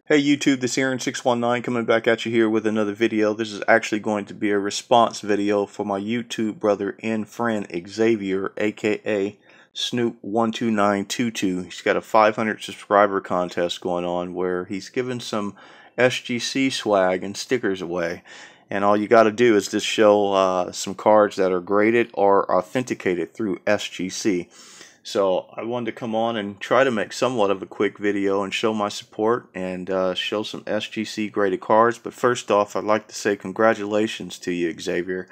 Hey YouTube, this is Snoop12922 coming back at you here with another video. This is actually going to be a response video for my YouTube brother and friend Xavier, aka Snoop12922. He's got a 500 subscriber contest going on where he's giving some SGC swag and stickers away. And all you got to do is just show some cards that are graded or authenticated through SGC. So I wanted to come on and try to make somewhat of a quick video and show my support and show some SGC graded cards. But first off, I'd like to say congratulations to you, Xavier.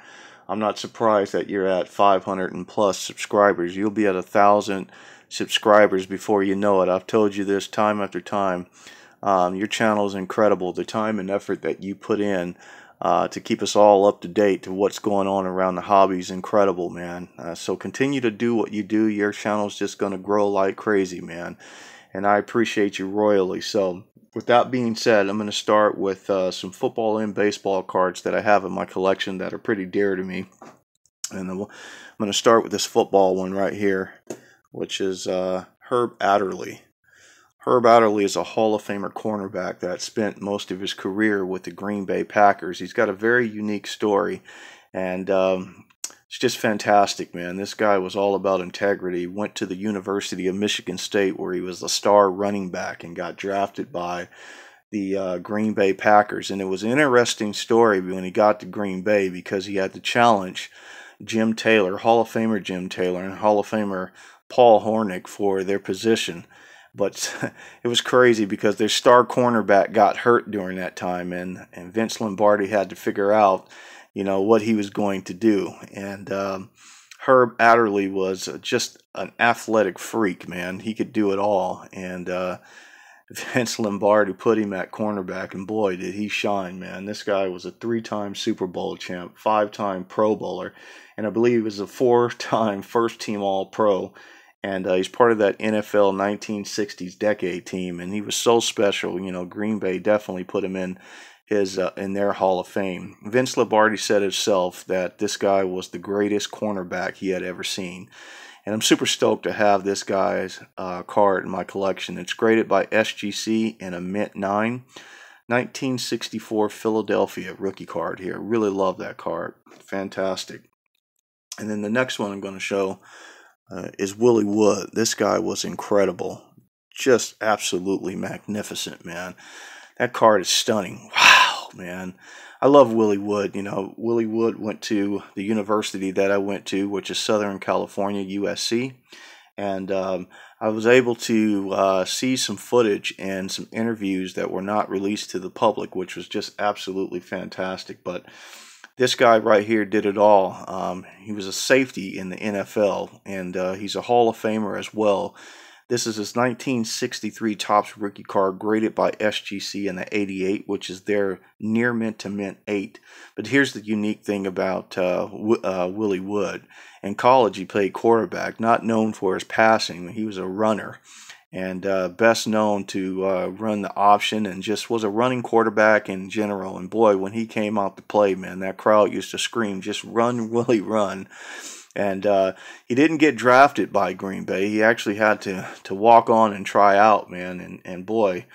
I'm not surprised that you're at 500 and plus subscribers. You'll be at 1,000 subscribers before you know it. I've told you this time after time. Your channel is incredible. The time and effort that you put in to keep us all up to date to what's going on around the hobby is incredible, man. So continue to do what you do. Your channel's just going to grow like crazy, man. And I appreciate you royally. So with that being said, I'm going to start with some football and baseball cards that I have in my collection that are pretty dear to me. And I'm going to start with this football one right here, which is Herb Adderley. Herb Adderley is a Hall of Famer cornerback that spent most of his career with the Green Bay Packers. He's got a very unique story, and it's just fantastic, man. This guy was all about integrity. Went to the University of Michigan State where he was a star running back and got drafted by the Green Bay Packers. And it was an interesting story when he got to Green Bay because he had to challenge Jim Taylor, Hall of Famer Jim Taylor, and Hall of Famer Paul Hornick for their position. But it was crazy because their star cornerback got hurt during that time, and Vince Lombardi had to figure out, what he was going to do. And Herb Adderley was just an athletic freak, man. He could do it all. And Vince Lombardi put him at cornerback, and boy, did he shine, man. This guy was a 3-time Super Bowl champ, 5-time Pro Bowler, and I believe he was a 4-time first-team All-Pro. And he's part of that NFL 1960s decade team, and he was so special. Green Bay definitely put him in their Hall of Fame. Vince Lombardi said himself that this guy was the greatest cornerback he had ever seen. And I'm super stoked to have this guy's card in my collection. It's graded by SGC in a mint 9. 1964 Philadelphia rookie card here. Really love that card. Fantastic. And then the next one I'm going to show is Willie Wood. This guy was incredible. Just absolutely magnificent, man. That card is stunning. Wow, man. I love Willie Wood. Willie Wood went to the university that I went to, which is Southern California, USC. And I was able to see some footage and some interviews that were not released to the public, which was just absolutely fantastic. But this guy right here did it all. He was a safety in the NFL, and he's a Hall of Famer as well. This is his 1963 Topps rookie card graded by SGC in the 88, which is their near mint to mint 8. But here's the unique thing about Willie Wood. In college, he played quarterback, not known for his passing. He was a runner, and best known to run the option, and just was a running quarterback in general. And boy, when he came out to play, man, that crowd used to scream, just run, Willie, run. And he didn't get drafted by Green Bay. He actually had to walk on and try out, man. And boy,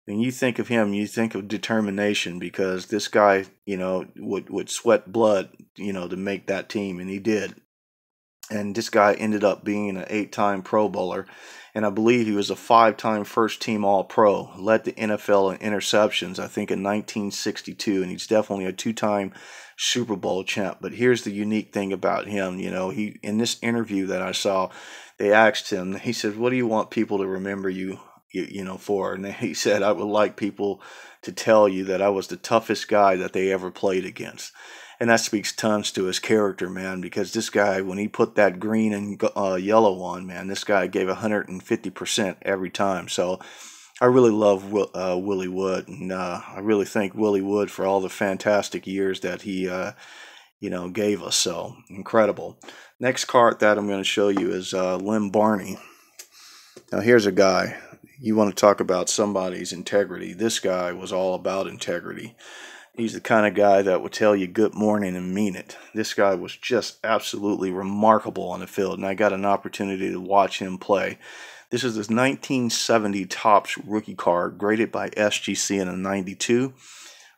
when you think of him, you think of determination, because this guy, would sweat blood, to make that team, and he did. And this guy ended up being an 8-time Pro Bowler. And I believe he was a 5-time first-team All-Pro. Led the NFL in interceptions, I think, in 1962. And he's definitely a 2-time Super Bowl champ. But here's the unique thing about him. He, in this interview that I saw, they asked him, he said, what do you want people to remember you for? And he said, I would like people to tell you that I was the toughest guy that they ever played against. And that speaks tons to his character, man, because this guy, when he put that green and yellow on, man, this guy gave 150% every time. So I really love Willie Wood, and I really thank Willie Wood for all the fantastic years that he, gave us. So incredible. Next card that I'm going to show you is Lem Barney. Now here's a guy. You want to talk about somebody's integrity. This guy was all about integrity. He's the kind of guy that would tell you good morning and mean it. This guy was just absolutely remarkable on the field, and I got an opportunity to watch him play. This is this 1970 Topps rookie card graded by SGC in a 92,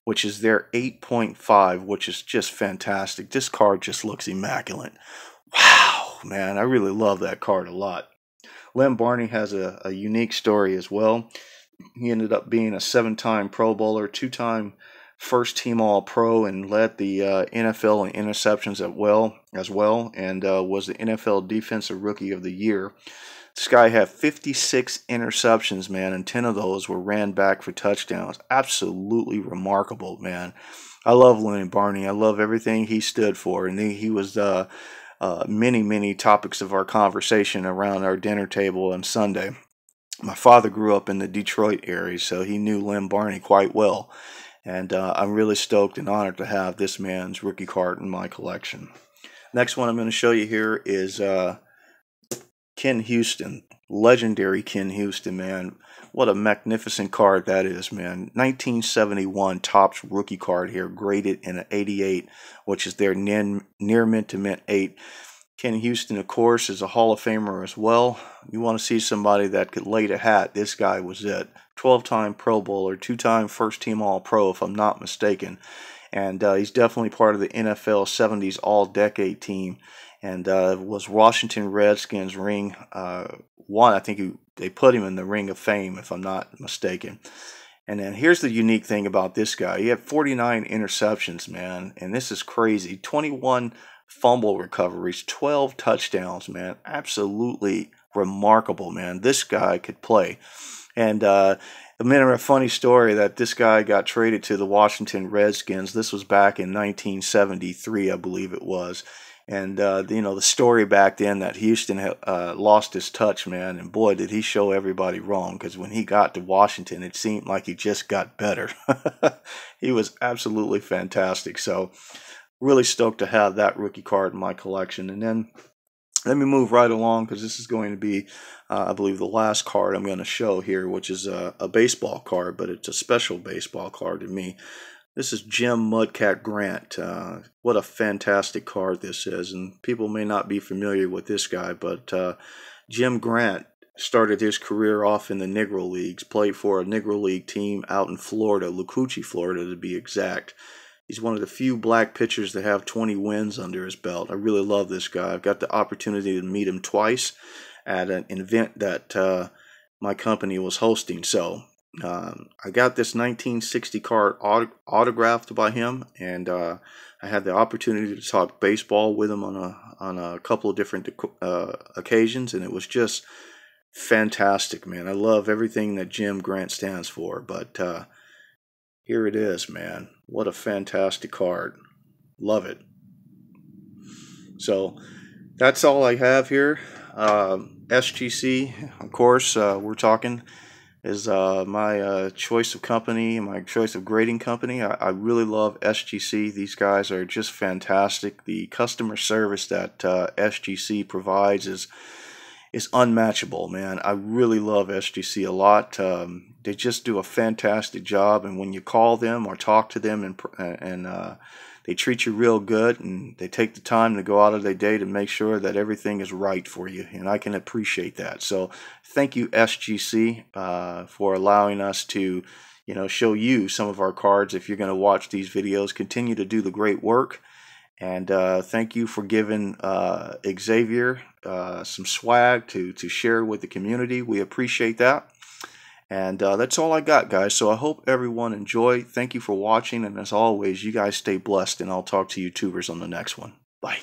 which is their 8.5, which is just fantastic. This card just looks immaculate. Wow, man, I really love that card a lot. Lynn Barney has a unique story as well. He ended up being a 7-time Pro Bowler, 2-time first team All-Pro, and led the NFL in interceptions as well, and was the NFL Defensive Rookie of the Year. This guy had 56 interceptions, man, and 10 of those were ran back for touchdowns. Absolutely remarkable, man. I love Lynn Barney. I love everything he stood for, and he was many topics of our conversation around our dinner table on Sunday. My father grew up in the Detroit area, so he knew Lynn Barney quite well. And I'm really stoked and honored to have this man's rookie card in my collection. Next one I'm going to show you here is Ken Houston. Legendary Ken Houston, man. What a magnificent card that is, man. 1971 Topps rookie card here, graded in an 88, which is their near mint to mint 8. Ken Houston, of course, is a Hall of Famer as well. You want to see somebody that could lay the hat, this guy was it. 12-time Pro Bowler, 2-time first-team All-Pro, if I'm not mistaken. And he's definitely part of the NFL 70s All-Decade team. And was Washington Redskins ring one. I think they put him in the Ring of Fame, if I'm not mistaken. And then here's the unique thing about this guy. He had 49 interceptions, man. And this is crazy. 21 fumble recoveries, 12 touchdowns, man. Absolutely remarkable, man. This guy could play. And a funny story that this guy got traded to the Washington Redskins. This was back in 1973, I believe it was. And, the story back then that Houston had lost his touch, man. And boy, did he show everybody wrong, because when he got to Washington, it seemed like he just got better. He was absolutely fantastic. So really stoked to have that rookie card in my collection. And then let me move right along, because this is going to be, I believe, the last card I'm going to show here, which is a baseball card, but it's a special baseball card to me. This is Jim Mudcat Grant. What a fantastic card this is, and people may not be familiar with this guy, but Jim Grant started his career off in the Negro Leagues, played for a Negro League team out in Florida, Lucucci, Florida to be exact. He's one of the few black pitchers that have 20 wins under his belt. I really love this guy. I've got the opportunity to meet him twice at an event that my company was hosting. So I got this 1960 card autographed by him, and I had the opportunity to talk baseball with him on a couple of different occasions, and it was just fantastic, man. I love everything that Jim Grant stands for, but here it is, man. What a fantastic card. Love it. So that's all I have here. SGC, of course, we're talking, is my choice of company, my choice of grading company. I really love SGC. These guys are just fantastic. The customer service that SGC provides is unmatchable, man. I really love SGC a lot. They just do a fantastic job, and when you call them or talk to them, and they treat you real good, and they take the time to go out of their day to make sure that everything is right for you, and I can appreciate that. So thank you, SGC, for allowing us to, show you some of our cards. If you're going to watch these videos, continue to do the great work. And thank you for giving Xavier some swag to share with the community. We appreciate that. And that's all I got, guys. So I hope everyone enjoyed. Thank you for watching. And as always, you guys stay blessed. And I'll talk to you tubers on the next one. Bye.